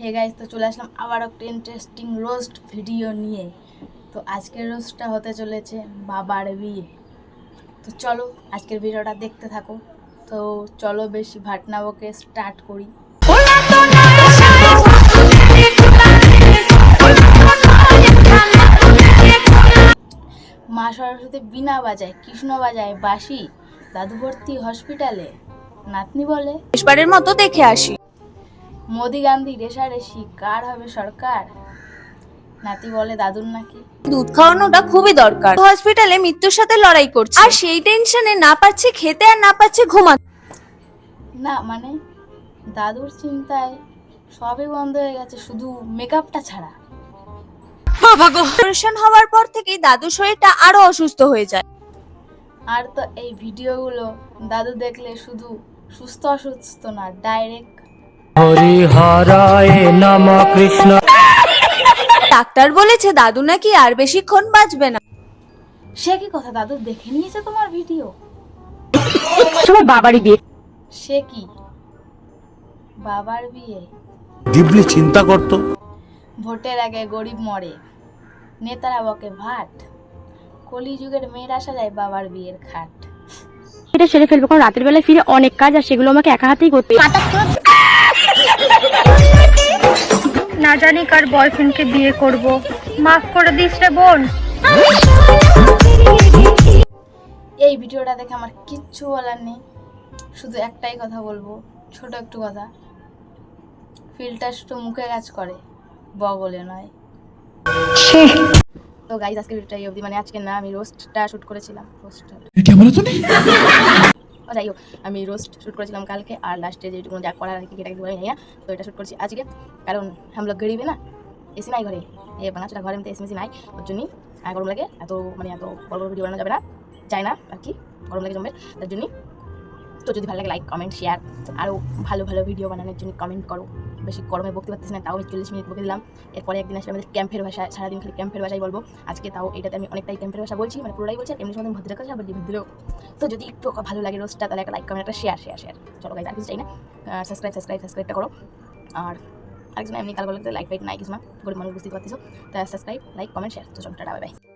Hey guys, তো চলে আসলাম আবার একটা ইন্টারেস্টিং রোস্ট ভিডিও নিয়ে। তো আজকের রোস্টটা হতে চলেছে বাবার বিয়ে। তো চলো আজকের ভিডিওটা দেখতে থাকো। তো চলো বেশি ভাট না বকে স্টার্ট করি। মা সরস্বতী বীণা বাজায়, কৃষ্ণ বাজায় বাঁশি, দাদু ভর্তি হসপিটালে, নাতনি বলে শেষবারের মতো দেখে আসি। মোদি গান্ধী রেশারেশি, কার হবে সরকার, নাতি বলে দাদুর নাকি। দুধ খাওয়ানোটা খুবই দরকার। হসপিটালে মৃত্যুর সাথে লড়াই করছে, আর সেই টেনশনে না পাচ্ছে খেতে আর না পাচ্ছে ঘুমাতে। না মানে দাদুর চিন্তায় সবই বন্ধ হয়ে গেছে, শুধু মেকআপটা ছাড়া। অপারেশন হওয়ার পর থেকেই দাদুর শরীরটা আরো অসুস্থ হয়ে যায়। আর তো এই ভিডিওগুলো দাদু দেখলে শুধু সুস্থ অসুস্থ না, ডাইরেক্ট হরিহরায় নম কৃষ্ণ। ডাক্তার বলেছে দাদু নাকি আর বেশিক্ষণ বাঁচবে না। সে কি কথা, দাদু দেখে নিয়েছে তোমার ভিডিও? তোমার বাবারই বিয়ে। সে কি বাবার বিয়ে? দিবলি চিন্তা করতো। ভোটের আগে গরিব মরে, নেতারা বকে ভাট, কলিযুগের মেয়েরা সাজায় বাবার বিয়ের খাট। এটা সেরে ফেলবো, কারণ রাতের বেলায় ফিরে অনেক কাজ আর সেগুলো আমাকে একা হাতেই করতে। না জানি কার বয়ফ্রেন্ডকে বিয়ে করব, মাফ করে দিস রে বোন। এই ভিডিওটা দেখে আমার কিচ্ছু বলার নেই, শুধু একটাই কথা বলবো, ছোট একটু কথা। ফিল্টার শুধু মুখে কাজ করে, বগলে নয়। তো গাইজ আজকে ভিডিওটা এই অবধি, মানে আজকে না, আমি রোস্টটা শ্যুট করেছিলাম। যাই হোক, আমি রোস্ট শ্যুট করেছিলাম কালকে, আর লাস্টে যেটুকু যা করার আর কি এটা কিছু বলে না, তো এটা শ্যুট করছি আজকে। কারণ হামলোক গরিবে না, এসি নাই ঘরে, এ বানাচোটা ঘরের মধ্যে এসি নাই, ওর জন্যই গরম লাগে। এত বড় বড় ভিডিও বানানো যাবে না, যায় না আর কি, গরম লাগে জমবে, তার জন্যই। তো যদি ভালো লাগে লাইক কমেন্ট শেয়ার, আরও ভালো ভালো ভিডিও বানানোর জন্য কমেন্ট করো। বেশি গরমে বকতে পারতেছি না, তাও 40 মিনিট বকে দিলাম। এরপরে একদিন আসলে আমাদের ক্যাম্পের ভাষায়, সারাদিন খালি ক্যাম্পের ভাষায় বলবো। আজকে তাও এটাতে আমি অনেকটাই ক্যাম্পের ভাষা বলছি, মানে পুরোটাই বলছি। এমনি সময় ভদ্র কথা আবার দিলেও। তো যদি একটু ভালো লাগে রোস্টটা, তাহলে একটা লাইক কমেন্ট, একটা শেয়ার। চলো গাইজ, আর কিছু চাই না, সাবস্ক্রাইবটা করো। আর আরেকজন এমনি কাল বলতে লাইক ফাইট নাই কিছু না, গরিব মানুষ বুঝতে পারতেছো। তা সাবস্ক্রাইব, লাইক, কমেন্ট, শেয়ার। তো চলো টাটা, বাই বাই।